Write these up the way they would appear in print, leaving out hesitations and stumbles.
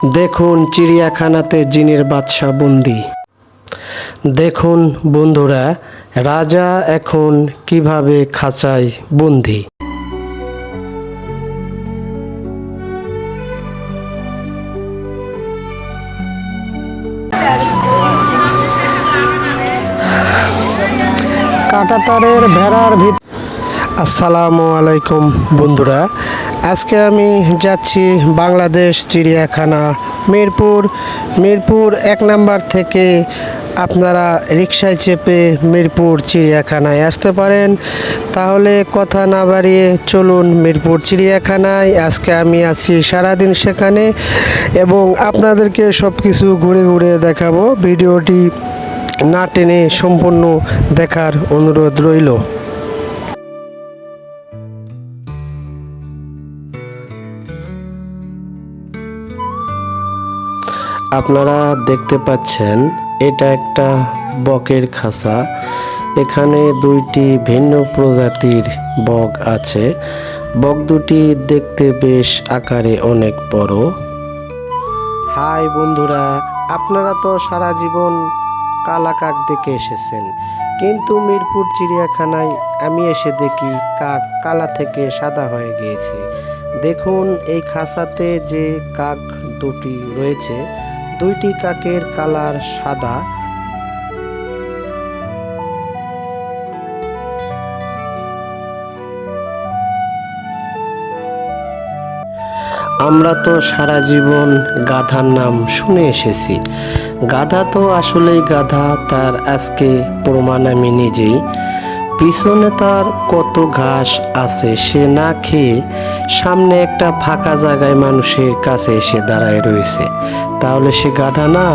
দেখুন চিড়িয়াখানাতে জিনের বাদশা বন্দি। দেখুন বন্ধুরা, রাজা এখন কিভাবে খাঁচায় বন্দি। কাঁটাতারের ভেড়ার ভিতর। আসসালামু আলাইকুম বন্ধুরা, আজকে আমি যাচ্ছি বাংলাদেশ চিড়িয়াখানা মিরপুর 1 নাম্বার থেকে আপনারা রিকশায় চেপে মিরপুর চিড়িয়াখানায় আসতে পারেন। তাহলে কথা না বাড়িয়ে চলুন মিরপুর চিড়িয়াখানায়। আজকে আমি আছি সারাদিন সেখানে এবং আপনাদেরকে সব কিছু ঘুরে ঘুরে দেখাবো। ভিডিওটি না টেনে সম্পূর্ণ দেখার অনুরোধ রইল। আপনারা দেখতে পাচ্ছেন এটা একটা বকের খাঁচা। এখানে 2টি ভিন্ন প্রজাতির বক আছে। বক দুটি দেখতে বেশ আকারে অনেক বড়। হাই বন্ধুরা, আপনারা তো সারা জীবন কালা কাক দেখে এসেছেন, কিন্তু মিরপুর চিড়িয়াখানায় আমি এসে দেখি কাক কালা থেকে সাদা হয়ে গিয়েছে। দেখুন এই খাঁচাতে যে কাক দুটি রয়েছে, 2টি কাকের কালার সাদা। আমরা তো সারা জীবন গাধার নাম শুনে এসেছি। গাধা তো আসলেই গাধা, তার আজকে প্রমাণ আমি নিজেই। পিছনে তার কত ঘাস আছে, সে না খেয়ে সামনে একটা ফাঁকা জায়গায় মানুষের কাছে এসে দাঁড়ায় রয়েছে। তাহলে সে গাধা না?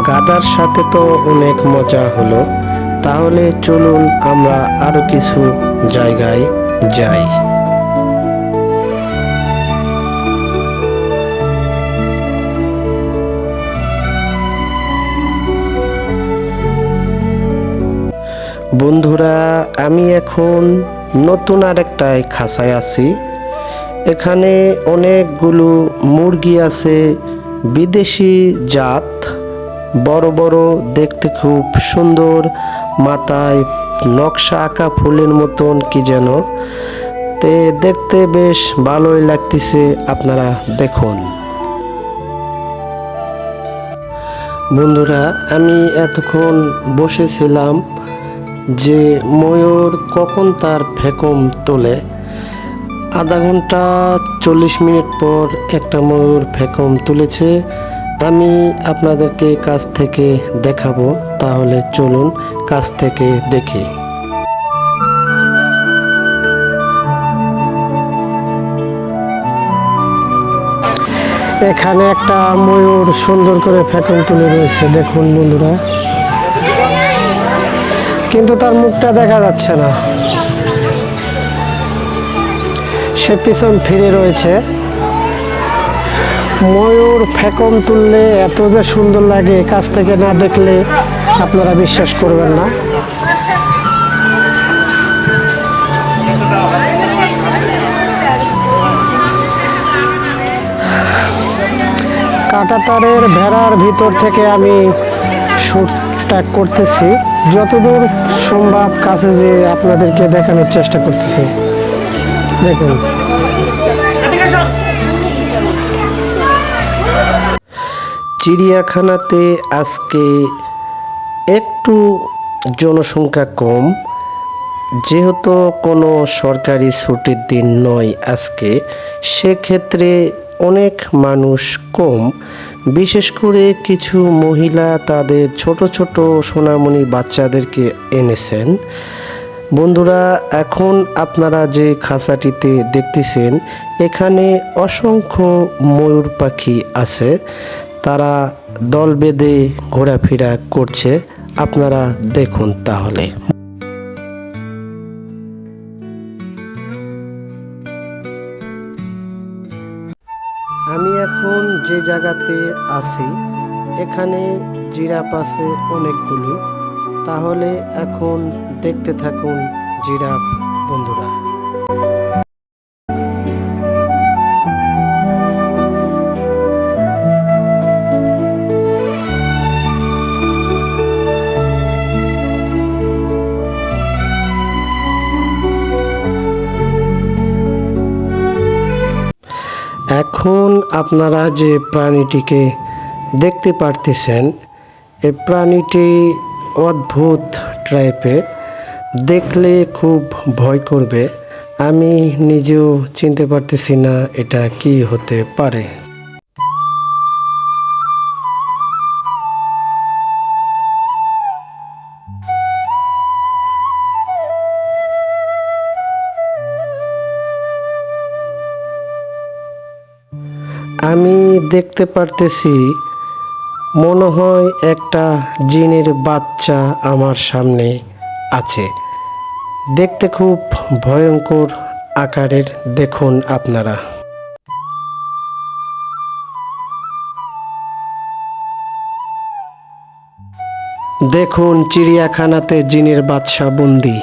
গাধার সাথে তো অনেক মজা হলো। তাহলে চলুন আমরা আরো কিছু জায়গায় যাই। বন্ধুরা, আমি এখন নতুন আরেকটা খাঁচায় আছি। এখানে অনেকগুলো মুরগি আছে, বিদেশি জাত, বড় বড়, দেখতে খুব সুন্দর, মাথায় নকশা আঁকা ফুলের মতন কি যেন, দেখতে বেশ ভালোই লাগতেছে। আপনারা দেখুন বন্ধুরা, আমি এতক্ষণ বসেছিলাম যে ময়ূর কখন তার ফেকম তোলে। আধা ঘন্টা 40 মিনিট পর একটা ময়ূর ফেকম তুলেছে। আমি আপনাদেরকে কাছ থেকে দেখাবো, তাহলে চলুন কাছ থেকে দেখি। এখানে একটা ময়ূর সুন্দর করে ফেকম তুলে রয়েছে, দেখুন বন্ধুরা, কিন্তু তার মুখটা দেখা যাচ্ছে না, সে পিছন ফিরে রয়েছে। ময়ূর ফেকম তুললে এত যে সুন্দর লাগে, কাছ থেকে না দেখলে আপনারা বিশ্বাস করবেন না। কাঁটাতারের ভেড়ার ভিতর থেকে আমি শ্যুটটা করতেছি, যতদূর সম্ভব কাছে যে আপনাদেরকে দেখানোর চেষ্টা করতেছি। দেখুন চিড়িয়াখানাতে আজকে একটু জনসংখ্যা কম, যেহেতু কোনো সরকারি ছুটির দিন নয় আজকে, সেক্ষেত্রে অনেক মানুষ কম। বিশেষ করে কিছু মহিলা তাদের ছোট ছোট সোনামণি বাচ্চাদেরকে এনেছেন। বন্ধুরা, এখন আপনারা যে খাঁচাটিতে দেখতেছেন, এখানে অসংখ্য ময়ূর পাখি আছে। তারা দল বেঁধে ঘোরাফেরা করছে, আপনারা দেখুন। তাহলে আমি এখন যে জায়গাতে আছি, এখানে জিরাফ আছে অনেকগুলো। তাহলে এখন দেখতে থাকুন জিরাফ বন্ধুরা। এখন আপনারা যে প্রাণীটিকে দেখতে পারতেছেন, এই প্রাণীটি অদ্ভুত টাইপের, দেখলে খুব ভয় করবে। আমি নিজেও চিনতে পারতেছি না এটা কি হতে পারে। আমি দেখতে পারতেছি, মনে হয় একটা জিনের বাচ্চা আমার সামনে আছে। দেখতে খুব ভয়ঙ্কর আকারের, দেখুন আপনারা। দেখুন চিড়িয়াখানাতে জিনের বাচ্চা বন্দি।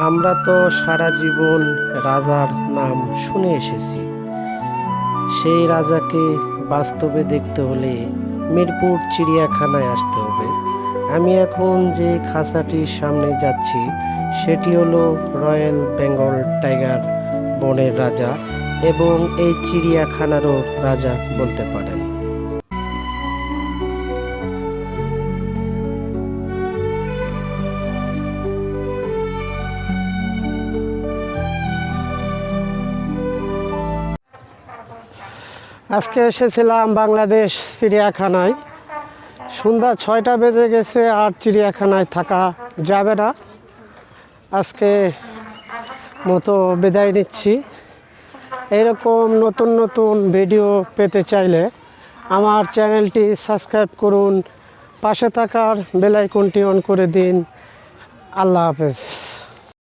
আমরা তো সারা জীবন রাজার নাম শুনে এসেছি, সেই রাজাকে বাস্তবে দেখতে হলে মিরপুর চিড়িয়াখানায় আসতে হবে। আমি এখন যে খাঁচাটির সামনে যাচ্ছি সেটি হলো রয়্যাল বেঙ্গল টাইগার, বনের রাজা এবং এই চিড়িয়াখানারও রাজা বলতে পারেন। আজকে এসেছিলাম বাংলাদেশ চিড়িয়াখানায়। সন্ধ্যা 6টা বেজে গেছে আর চিড়িয়াখানায় থাকা যাবে না। আজকে মতো বিদায় নিচ্ছি। এরকম নতুন নতুন ভিডিও পেতে চাইলে আমার চ্যানেলটি সাবস্ক্রাইব করুন, পাশে থাকার বেল আইকনটি অন করে দিন। আল্লাহ হাফেজ।